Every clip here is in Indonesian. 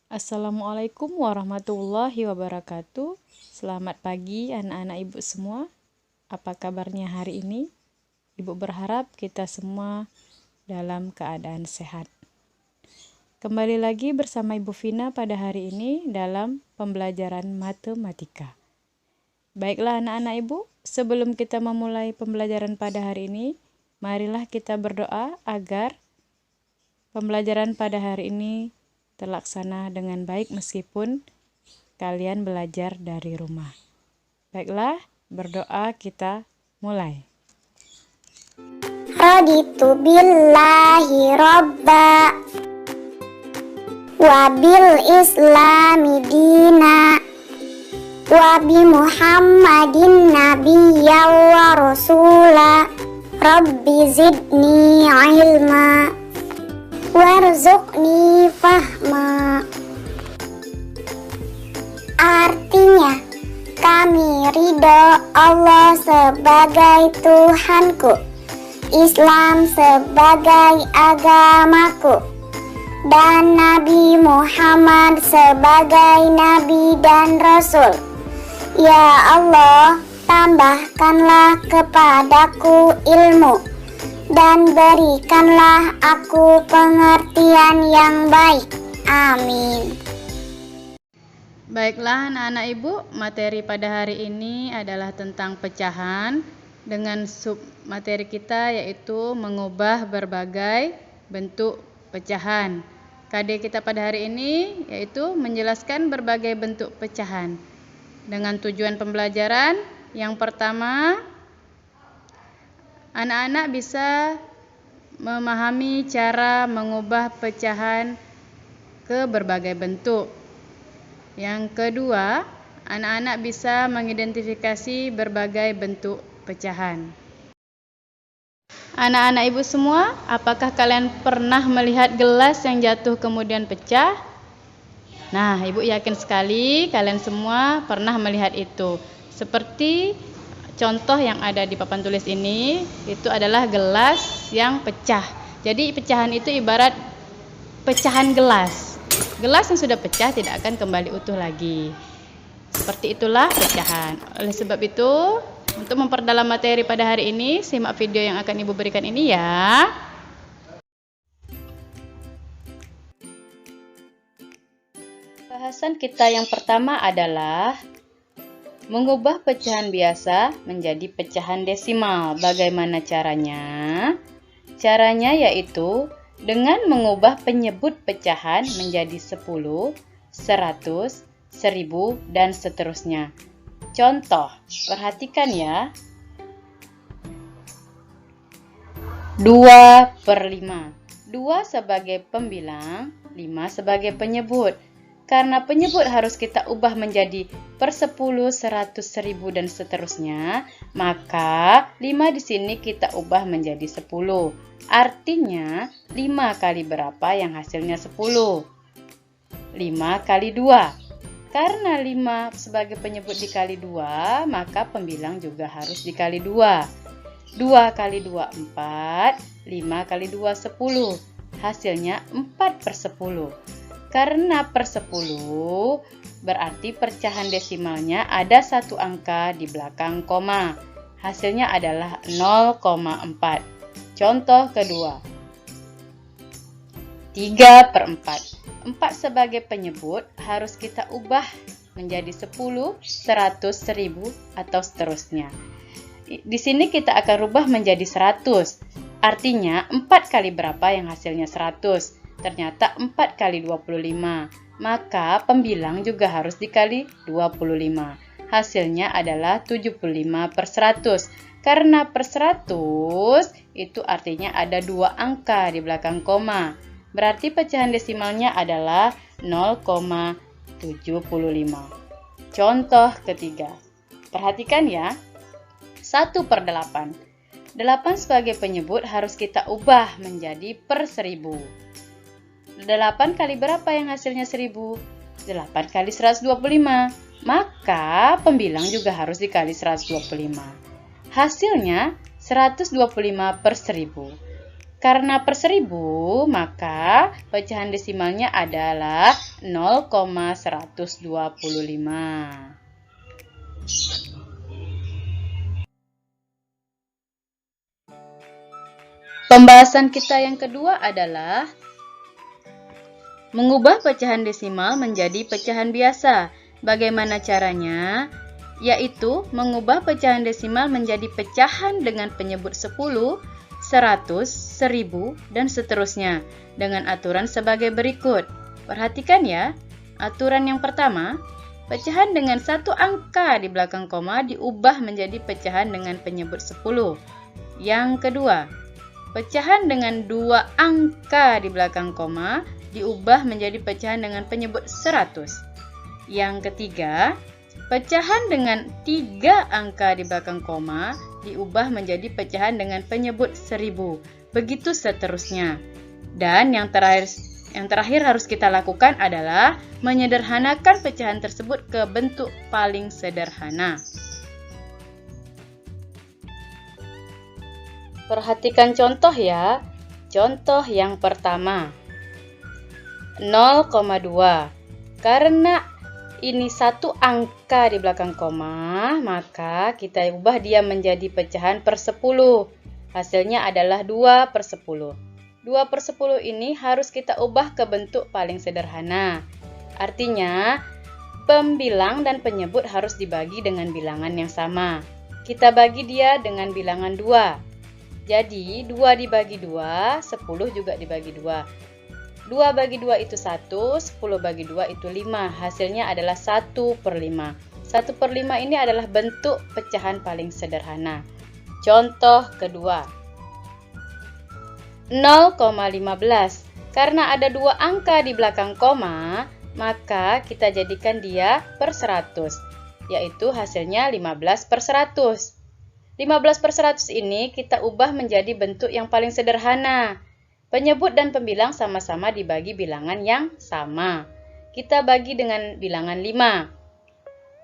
Assalamualaikum warahmatullahi wabarakatuh. Selamat pagi anak-anak ibu semua. Apa kabarnya hari ini? Ibu berharap kita semua dalam keadaan sehat. Kembali lagi bersama Ibu Vina pada hari ini dalam pembelajaran matematika. Baiklah anak-anak ibu, sebelum kita memulai pembelajaran pada hari ini, marilah kita berdoa agar pembelajaran pada hari ini terlaksana dengan baik meskipun kalian belajar dari rumah. Baiklah, berdoa kita mulai. Raditu billahi robba wa bil islami dina wa bi muhammadin nabiyya wa rasula rabbi zidni ilma warzuqni fahma. Artinya, kami ridho Allah sebagai Tuhanku, Islam sebagai agamaku, dan Nabi Muhammad sebagai Nabi dan Rasul. Ya Allah, tambahkanlah kepadaku ilmu dan berikanlah aku pengertian yang baik. Amin. Baiklah anak-anak ibu, materi pada hari ini adalah tentang pecahan dengan sub materi kita yaitu mengubah berbagai bentuk pecahan. KD kita pada hari ini yaitu menjelaskan berbagai bentuk pecahan. Dengan tujuan pembelajaran, yang pertama, anak-anak bisa memahami cara mengubah pecahan ke berbagai bentuk. Yang kedua, anak-anak bisa mengidentifikasi berbagai bentuk pecahan. Anak-anak ibu semua, apakah kalian pernah melihat gelas yang jatuh kemudian pecah? Nah, ibu yakin sekali kalian semua pernah melihat itu. Seperti contoh yang ada di papan tulis ini, itu adalah gelas yang pecah. Jadi pecahan itu ibarat pecahan gelas. Gelas yang sudah pecah tidak akan kembali utuh lagi. Seperti itulah pecahan. Oleh sebab itu, untuk memperdalam materi pada hari ini, simak video yang akan ibu berikan ini ya. Bahasan kita yang pertama adalah mengubah pecahan biasa menjadi pecahan desimal. Bagaimana caranya? Caranya yaitu dengan mengubah penyebut pecahan menjadi 10, 100, 1000, dan seterusnya. Contoh, perhatikan ya. 2/5. 2 sebagai pembilang, 5 sebagai penyebut. Karena penyebut harus kita ubah menjadi per 10, 100, 1000, dan seterusnya, maka 5 di sini kita ubah menjadi 10. Artinya, 5 kali berapa yang hasilnya 10? 5 kali 2. Karena 5 sebagai penyebut dikali 2, maka pembilang juga harus dikali 2. 2 kali 2, 4. 5 kali 2, 10. Hasilnya 4/10. Karena per 10, berarti pecahan desimalnya ada satu angka di belakang koma. Hasilnya adalah 0,4. Contoh kedua. 3/4. 4 sebagai penyebut harus kita ubah menjadi 10, 100, 1000, atau seterusnya. Di sini kita akan rubah menjadi 100. Artinya 4 kali berapa yang hasilnya 100? Ternyata 4 kali 25. Maka pembilang juga harus dikali 25. Hasilnya adalah 75/100. Karena per 100 itu artinya ada 2 angka di belakang koma. Berarti pecahan desimalnya adalah 0,75. Contoh ketiga. Perhatikan ya. 1/8. 8 sebagai penyebut harus kita ubah menjadi per 1000. 8 kali berapa yang hasilnya 1000? 8 kali 125. Maka pembilang juga harus dikali 125. Hasilnya 125/1000. Karena per 1000, maka pecahan desimalnya adalah 0,125. Pembahasan kita yang kedua adalah mengubah pecahan desimal menjadi pecahan biasa. Bagaimana caranya? Yaitu mengubah pecahan desimal menjadi pecahan dengan penyebut 10, 100, 1000, dan seterusnya dengan aturan sebagai berikut. Perhatikan ya, aturan yang pertama, pecahan dengan satu angka di belakang koma diubah menjadi pecahan dengan penyebut 10. Yang kedua, pecahan dengan dua angka di belakang koma diubah menjadi pecahan dengan penyebut 100. Yang ketiga, pecahan dengan 3 angka di belakang koma diubah menjadi pecahan dengan penyebut 1000. Begitu seterusnya. Dan yang terakhir harus kita lakukan adalah menyederhanakan pecahan tersebut ke bentuk paling sederhana. Perhatikan contoh ya. Contoh yang pertama. 0,2. Karena ini satu angka di belakang koma, maka kita ubah dia menjadi pecahan per 10. Hasilnya adalah 2/10. 2/10 ini harus kita ubah ke bentuk paling sederhana. Artinya, pembilang dan penyebut harus dibagi dengan bilangan yang sama. Kita bagi dia dengan bilangan 2. Jadi, 2 dibagi 2, 10 juga dibagi 2. 2 bagi 2 itu 1, 10 bagi 2 itu 5. Hasilnya adalah 1/5. 1/5 ini adalah bentuk pecahan paling sederhana. Contoh kedua. 0,15. Karena ada dua angka di belakang koma, maka kita jadikan dia per 100. Yaitu hasilnya 15/100. 15/100 ini kita ubah menjadi bentuk yang paling sederhana. Penyebut dan pembilang sama-sama dibagi bilangan yang sama. Kita bagi dengan bilangan 5.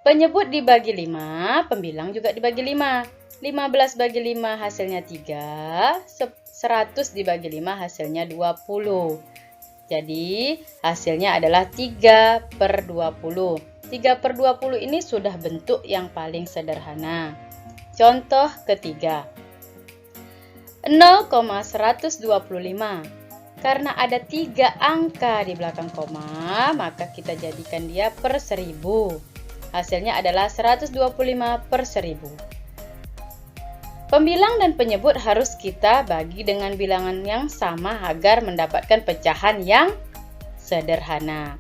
Penyebut dibagi 5, pembilang juga dibagi 5. 15 bagi 5 hasilnya 3, 100 dibagi 5 hasilnya 20. Jadi hasilnya adalah 3/20. 3/20 ini sudah bentuk yang paling sederhana. Contoh ketiga. 0,125. Karena ada 3 angka di belakang koma, maka kita jadikan dia per 1000. Hasilnya adalah 125/1000. Pembilang dan penyebut harus kita bagi dengan bilangan yang sama agar mendapatkan pecahan yang sederhana.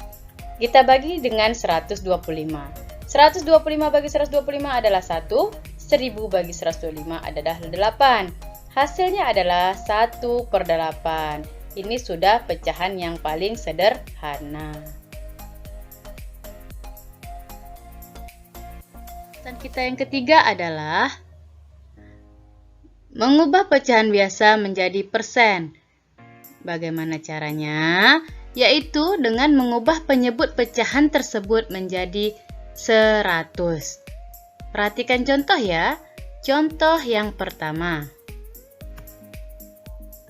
Kita bagi dengan 125. 125 bagi 125 adalah 1, 1000 bagi 125 adalah 8. Hasilnya adalah 1/8. Ini sudah pecahan yang paling sederhana. Dan kita yang ketiga adalah mengubah pecahan biasa menjadi persen. Bagaimana caranya? Yaitu dengan mengubah penyebut pecahan tersebut menjadi 100. Perhatikan contoh ya. Contoh yang pertama.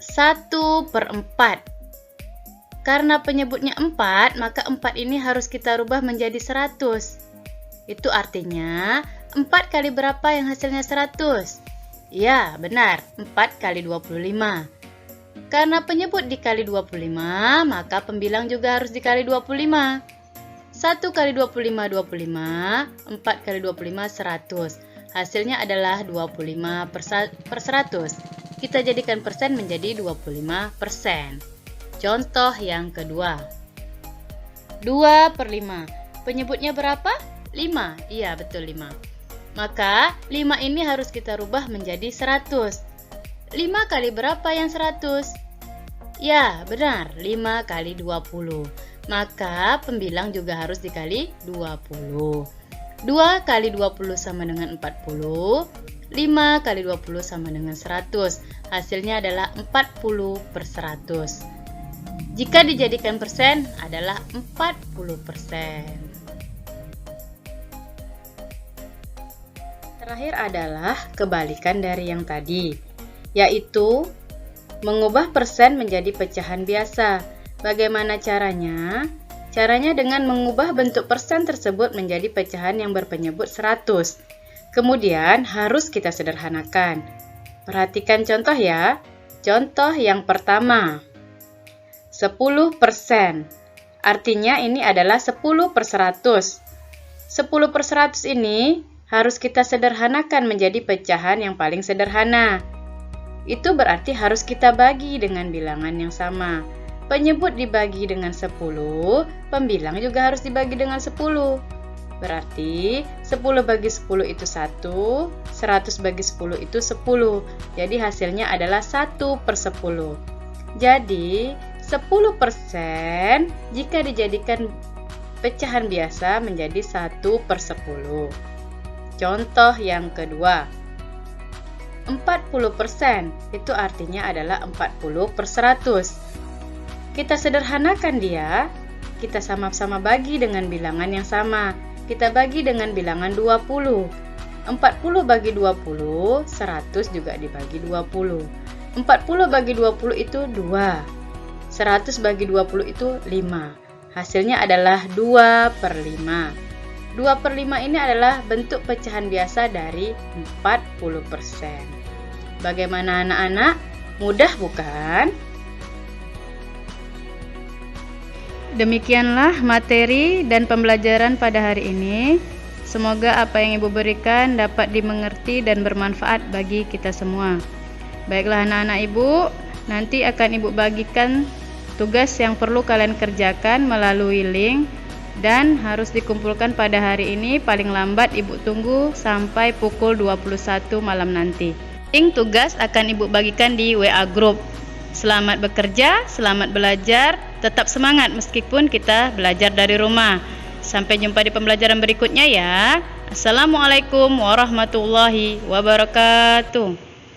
1/4. Karena penyebutnya 4, maka 4 ini harus kita rubah menjadi 100. Itu artinya 4 kali berapa yang hasilnya 100? Ya, benar, 4 kali 25. Karena penyebut dikali 25, maka pembilang juga harus dikali 25. 1 kali 25, 25. 4 kali 25, 100. Hasilnya adalah 25/100. Kita jadikan persen menjadi 25%. Contoh yang kedua. 2/5. Penyebutnya berapa? 5. Iya, betul 5. Maka 5 ini harus kita rubah menjadi 100. 5 kali berapa yang 100? Ya, benar, 5 kali 20. Maka pembilang juga harus dikali 20. 2 kali 20 sama dengan 40. 5 kali 20 sama dengan 100. Hasilnya adalah 40/100. Jika dijadikan persen adalah 40%. Terakhir adalah kebalikan dari yang tadi, yaitu mengubah persen menjadi pecahan biasa. Bagaimana caranya? Caranya dengan mengubah bentuk persen tersebut menjadi pecahan yang berpenyebut 100. Kemudian harus kita sederhanakan. Perhatikan contoh ya. Contoh yang pertama. 10%. Artinya ini adalah 10 per 100. 10 per 100 ini harus kita sederhanakan menjadi pecahan yang paling sederhana. Itu berarti harus kita bagi dengan bilangan yang sama. Penyebut dibagi dengan 10, pembilang juga harus dibagi dengan 10. Berarti 10 bagi 10 itu 1, 100 bagi 10 itu 10. Jadi hasilnya adalah 1 per 10. Jadi 10% jika dijadikan pecahan biasa menjadi 1 per 10. Contoh yang kedua. 40% itu artinya adalah 40 per 100. Kita sederhanakan dia, kita sama-sama bagi dengan bilangan yang sama. Kita bagi dengan bilangan 20. 40 bagi 20, 100 juga dibagi 20. 40 bagi 20 itu 2. 100 bagi 20 itu 5. Hasilnya adalah 2 per 5. 2 per 5 ini adalah bentuk pecahan biasa dari 40%. Bagaimana anak-anak? Mudah bukan? Demikianlah materi dan pembelajaran pada hari ini. Semoga apa yang Ibu berikan dapat dimengerti dan bermanfaat bagi kita semua. Baiklah anak-anak Ibu, nanti akan Ibu bagikan tugas yang perlu kalian kerjakan melalui link dan harus dikumpulkan pada hari ini. Paling lambat Ibu tunggu sampai pukul 21 malam nanti. Link tugas akan Ibu bagikan di WA Group. Selamat bekerja, selamat belajar, tetap semangat meskipun kita belajar dari rumah. Sampai jumpa di pembelajaran berikutnya ya. Assalamualaikum warahmatullahi wabarakatuh.